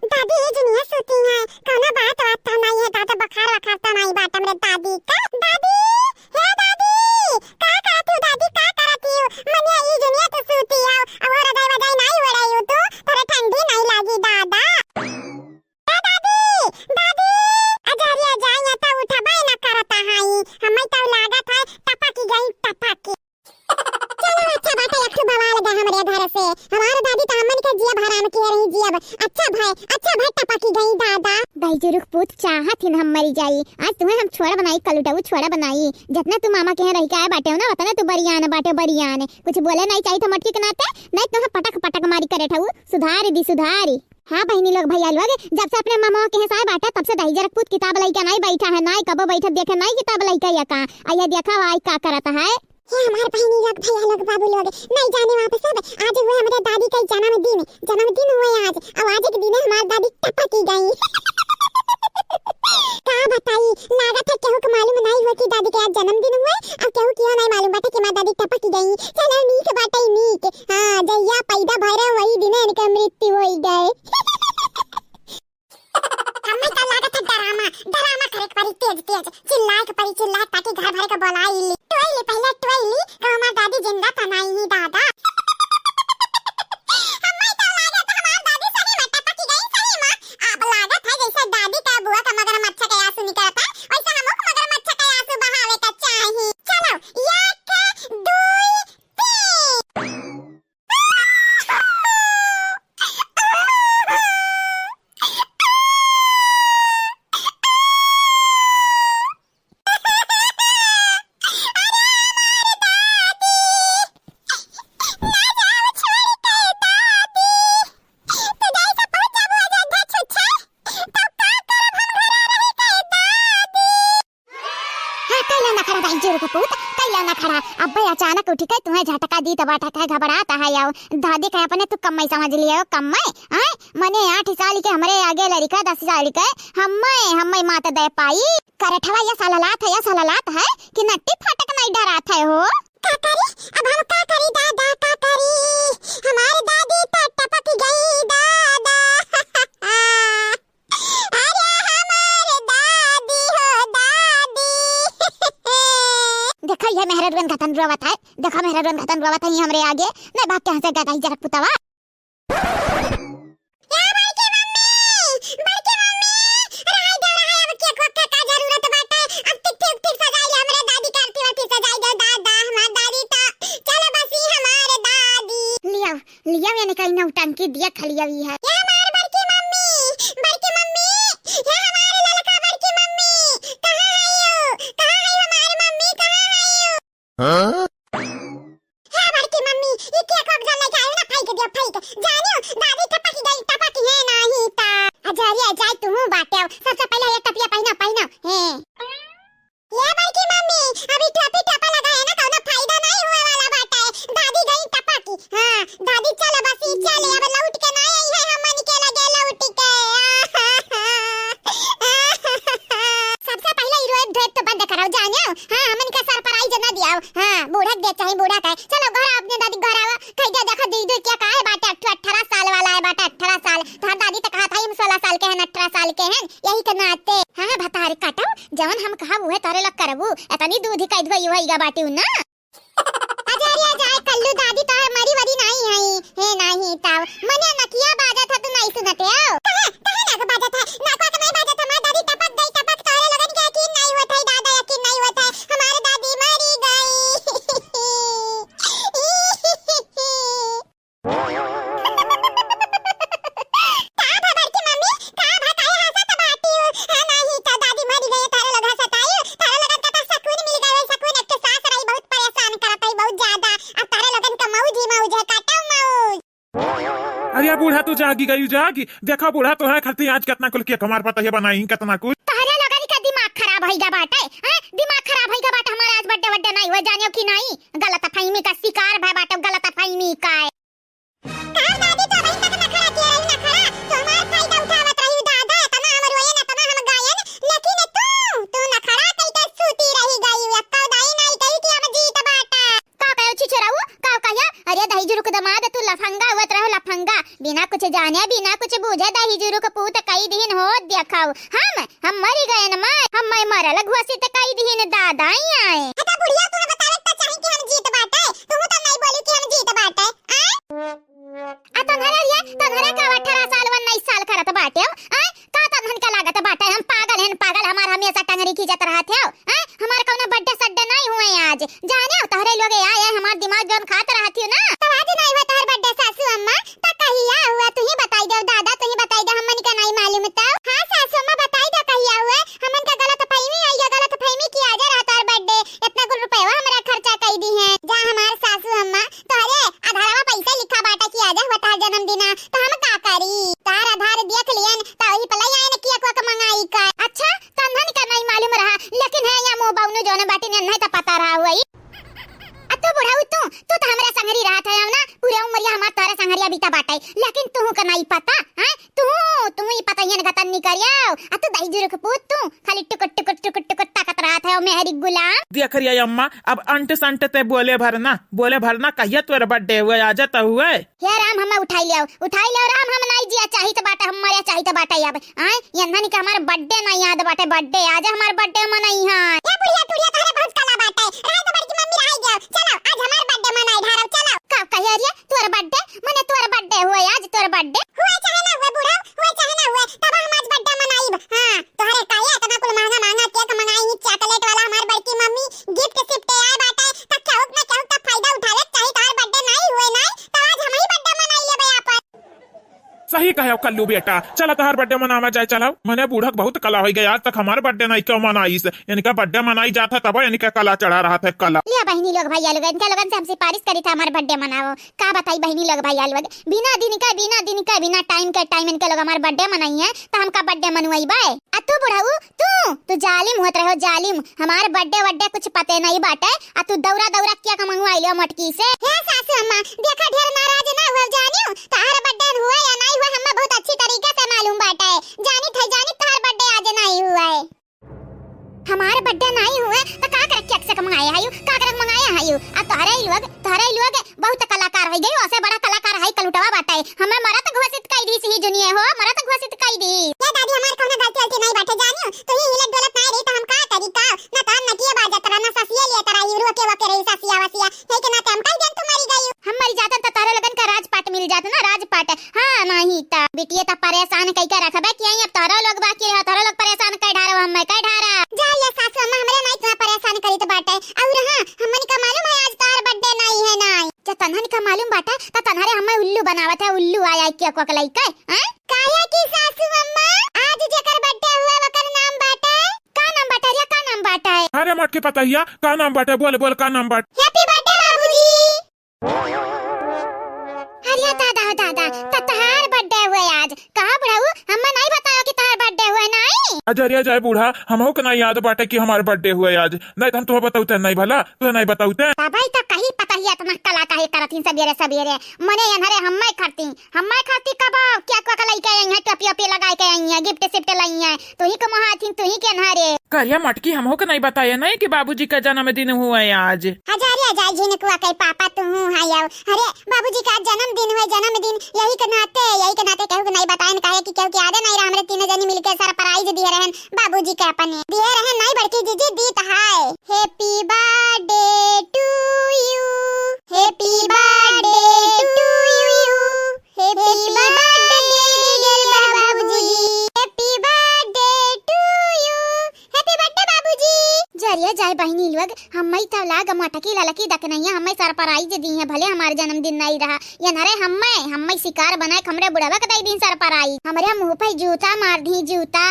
दादी ये दुनिया सोती है कौना बात वाता नहीं है दादा बखार वखार तो नहीं बात हमरे दादी का दादी हे दादी का करती हो दादी का करती हो मने ये दुनिया तो सोती है और रदाई वदाई नहीं वड़ाई हो तो थोड़ा ठंडी नहीं लागी दादा ए दादी दादी अजरिया जाए तो उठा बाई ना करता है हमें तो लागत है टपकी गई टपकी चलो अच्छा बात है एक बवाल लगा हमारे घर से हमारे दादी तो हमन के जिया भराम की रही जिया अच्छा भाई टपकी गई दादा भाई जुरुक पूत चाहत हिन हम मरी जाई आज तुम्हें हम छोड़ा बनाई कलुटाऊ छोड़ा बनाई जितना तू मामा के रही का बाटे हो ना बता तू बरियान बाटे बरियान कुछ बोले नहीं चाहिए तो मटकी के नाते नहीं तो पटक पटक मारी करे ठाऊ सुधारी हाँ बहनी लोग भैया लोग जब से अपने मामा के साथ बाटा तब से दही जरक पूत किताब लई का नहीं बैठा है नहीं कबो बैठा देखे नहीं किताब लई का या का आया देखा वाई का करता है ये हमारे बहनी लोग भैया लोग बाबू लोग नहीं जाने वहाँ पे सब आज हुए हमारे दादी का जन्मदिन हुए आज के दिन हमारी दादी टपकी गई क्या बताई लागत है केहू को मालूम नहीं हुआ कि दादी के आज जन्मदिन हुआ अब केहू क्यों नहीं मालूम बाटे कि हमारी दादी टपकी गई चलो नीक बाटे नीक हां जैया पैदा भरे वही दिन इनका मृत्यु हो गए हमें तो लागत है ड्रामा करे परी तेज चिल्लाए के परी चिल्लाए ताकि घर भर के बोलाई टोइली पहले टोइली तो हमारी दादी जिंदा तो नहीं ही दादा हमें तो लागत है हमारी दादी सही में टपकी गई सही में अब लागत है जैसे दादी का बुआ का मगरमच्छ का आंसू निकलता वैसे हमको मगरमच्छ का आंसू बहावे का चाहिए चलो 1 2 अब्बे अचानक उठ के तुम्हें झटका दी तब टका घबराता है याओ दादी कहे अपने तू कम्मई समझ लियो कम्मई हैं मने 8 साल के हमरे आगे लड़का 10 साल के हम्मई माता दे पाई करठवा या सालालात है कि नट्टी फाटक नहीं डरात है हो का करी अब हम का करी दादा का करी हमारी दादी तो टपक गई दादा देखो ये मेहरगन घतन रोवत है देखो मेहरगन घतन रोवत है हमरे आगे नहीं भाग के हंसे गदाई जरक पुतवा या बड़की मम्मी राय दे रहा है अब के कोके का जरूरत बाटे अब ठीक सजाई हमरे दादी करती वती सजाई दे दादा हमार दादी तो चलो बसी हमारे दादी लिया मैंने कहीं ना टंकी दिया खलियावी है या हमार बड़की मम्मी या हमारे ललका बड़की मम्मी कहां है हमारी मम्मी कहां हाँ? है बड़की मम्मी ये क्या कोक जल लेके आयो ना फेंक जानियो दादी टपकी है नहीं ता अजरिया जाय तुम बाटे सबसे पहले ये टपिया पहना है ये बड़की मम्मी अभी टपा लगा है ना कोनो फायदा नहीं हुए वाला बाटे दादी गई टपकी हां दादी चलो बस चले अब लौट के नहीं आई है हमन के लगे लौट के सबसे पहले हीरो ड्रेप तो बंद कराओ जानियो हां हमन का सरप्राइज ना दियाओ हां बूढ़ा दे चाहे बूढ़ा का चलो घर अपने दादी घर आवा कह जा देखो दीदी क्या कहा है बाटे 18 साल वाला है बाटे 18 साल तो दादी तो कहा था हम 16 साल के हैं 18 साल के हैं यही करना आते हां भतारे काटो जवन हम कहा वो है तारे लग करबू एतनी दूध ही कह दई होईगा बाटी ना अजरिया जाए कल्लू दादी तो मरी वरी नहीं आई है नहीं ताव मने नकिया बाजा था तू नहीं सुनते आओ कहां ना बाजा था ना को नहीं बाजा था मां दादी टपक तारे लगन के यकीन नहीं होता है दादा यकीन नहीं होता है हमारी दादी मरी गई अरे बूढ़ा तू जागी देखो बूढ़ा तो है खलती आज कितना कुल के कमार पता है बनाई कितना कुछ तारे लगन का दिमाग खराब होईगा बाटे हैं दिमाग खराब होईगा बाटे हमारा आज बर्थडे नहीं हुआ जानियो कि नहीं गलतफहमी का शिकार भाई बाटे गलतफहमी का है दादी तो वही तक नखरा किया रही नखरा तो हमार फायदा उठावत रही दादा तना हमर होए ना तना हम गायन लेकिन तू नखरा कई के सूती रही गई अक्का दाई नहीं कही कि हम जीत बाटा का कहो छिछराऊ का कहिया अरे दही जुरुक दमाद तू लफंगा हुत रहो लफंगा बिना कुछ जाने बिना कुछ बूझे दही जुरू को पूत कई दिन हो देखाओ हम मरी गए न माय हम मरल घोषित कई दिन दादा ही आए। हटा बुढ़िया तू बतावे त चाहे कि हम जीत बाटे तू तो नहीं बोली कि हम जीत बाटे आ तन्हरा का 18 साल 19 साल करत बाटे आ का तन्हन का लागत बाटे हम पागल हमार हमेशा टंगरी खींचत रहत हो आ हमार कौनो बर्थडे सड्डे नहीं हुए आज जाने तहरे लोग आए हमार दिमाग जन खात रहती हो ना तो आज नहीं हुआ तोहर बर्थडे सासू अम्मा त कहिया हुआ तू ही बताई दे दादा तू ही बताई दे हमन का नहीं मालूम तो हां सासू अम्मा बताई दे कहिया हुआ हमन का गलत फहमी आई है गलत फहमी किया जा रहा तोहर बर्थडे इतना कुल रुपया हमरा खर्चा कई दी है जा हमार सासू अम्मा तोहरे आधारवा पैसा लिखा बाटा किया जा हुआ तोहर जन्मदिन तो हम का करी तार आधार देख लियन त वही पलाई आए न किया को मंगाई का अच्छा तन्हन का नहीं मालूम रहा लेकिन है या मो बाउनु जोन बाटी ने नहीं तो पता रहा हुआ तो बुढ़ाऊ तू तो हमरा संगरी रहा था ना पूरा उमरिया हमार तोरा संगरिया बीता बाटे लेकिन तू का नहीं पता हैं तू ही पता ही न गतन नहीं करियो आ तू दही जुरू के पूत तू खाली टुक ताकत रहा था मेहरी गुलाम देख रही है अम्मा अब अंट संट ते बोले भरना कहिया तोर बर्थडे हुए आ जाता हुए हे राम हम उठाई लियो राम हम नहीं जिया चाही तो बाटा हम मरिया चाही तो बाटा अब हैं यंधन का हमार बर्थडे नहीं याद बाटे बर्थडे आज हमार बर्थडे मनाई हां ए बुढ़िया तोहरे बहुत कला बाटे राय तो बड़की मम्मी आई गयो चलो आज हमार बर्थडे मनाई ढारब चलो का कहिया रे तोर बर्थडे हुए आज तोर बर्थडे हुए चाहे ना हुए बुढ़ा हुए चाहे ना हुए तब हम आज बर्थडे मनाई हां तोहरे काया इतना कुल महंगा केक मंगाई चॉकलेट वाला हमार बड़की मम्मी गिफ्ट सिफ्ट आए बाटे त चाहूक ना चाहूक त फायदा उठावे चाहे तोहर बर्थडे नहीं हुए नहीं तो आज हम ही बर्थडे मनाई लेबे आपन सही कहे कल्लू बेटा चला तोहर बर्थडे मनावा जाए चलो मने बूढ़क बहुत कला हो गई आज तक हमार बर्थडे नहीं क्यों मनाई से इनका बर्थडे मनाई जाता तब इनका कला चढ़ा रहा था कला लिया बहनी लोग भैया लोग इनका लोगन से हम सिफारिश करी था हमार बर्थडे मनाओ का बताई बहनी लोग भैया लोग बिना दिन का बिना टाइम इनके लोग हमार बर्थडे मनाई है तो हमका बर्थडे मनवाई बाय आ तू बुढ़ाऊ तू जालिम होत रहो जालिम हमार बर्थडे कुछ पते नहीं बाटे आ तू दौरा क्या का मंगवाई लियो मटकी से हे सासू अम्मा देखा ढेर नाराज ना हो जानियो तोहर बर्थडे हुआ या नहीं हुआ हमें बहुत अच्छी तरीके से मालूम बाटे जानी तोहर बर्थडे आज नहीं हुआ है हमार बर्थडे नहीं हुआ तो का कर केक से मंगाए हायू का कर मंगाए हायू आ तोहरे लोग बहुत कलाकार हो गई ओसे बड़ा कलाकार है कलुटवा बाटे हमें मरत घोषित कई दी सी दुनिया हो मरत घोषित कई दी ये दादी हमार कोनो गलती नहीं बाटे जानियो तू ही हिलत डोलत नहीं रही तो हम का करी का ना तो हम नटिया बाजा तरह ना ससिया लिए तरह यूरो के वके रही ससिया वसिया है कि ना हम कई दिन तू मरी गई हम मर जाते तो तारे लगन का राजपाट मिल जाता ना राजपाट हां नहीं ता बिटिया ता परेशान कई का रखबे कि अब तारा लोग बाकी रह तारा लोग परेशान कई ढारो हम कई ढारा जा ये सासू अम्मा हमरे नहीं तुम्हें परेशान करी तो बाटे और हां हमन का मालूम है आज तोहर बर्थडे नहीं है नहीं जब तन्हन का मालूम बाटा तो तन्हरे हमें उल्लू बनावत है उल्लू आया क्या को कलाई के हैं काया की सासू अम्मा आज जेकर बर्थडे हुआ वकर नाम बाटे का नाम बाटा रे का नाम बाटा है अरे मटके पता हिया का नाम बाटे बोल का नाम बाट हैप्पी बर्थडे बाबूजी अरे दादा तहार बर्थडे हुए आज कहां बुढ़ाऊ हमें नहीं बताया कि तहार बर्थडे हुए नहीं अजरिया जाए बूढ़ा हमहू के नहीं याद बाटे कि हमार बर्थडे हुए आज नहीं तो हम तुम्हें बताऊते नहीं भला तुझे नहीं बताऊते भाई तो कहीं पता ही इतना कला काहे करथिन सबेरे मने यनहरे हम्मै खाती कब क्या को कलाई के यहां टोपी लगाई के यहां गिफ्ट सिफ्ट लाई है तू ही के महाथिन तू ही के यनहरे करिया मटकी हमहू के नहीं बताया नहीं कि बाबूजी का जन्मदिन हुआ है आज हजारे जा झिनकुआ के पापा तू हायो अरे बाबूजी का जन्मदिन हुआ जन्मदिन यही के नाते कहू के नहीं बताएन काहे कि कहू के आदे नहीं हमरे तीन जनी मिलके सरप्राइज दिए रहन बाबूजी के अपने दिए रहन नहीं बड़की जीजी दीत hi happy birthday to you happy birthday to you happy birthday बाबूजी happy birthday to you happy birthday बाबूजी जरिया जाए बहनी लोग हम्मै तो लाग मटकी ललकी दकनैया हम्मै सरप्राइज दी है भले हमारे जन्मदिन नहीं रहा यनहरे हम्मै शिकार बनाए हमरे बुढ़वा के दई दिन सरप्राइज हमरे मुंह पे जूता मार दी जूता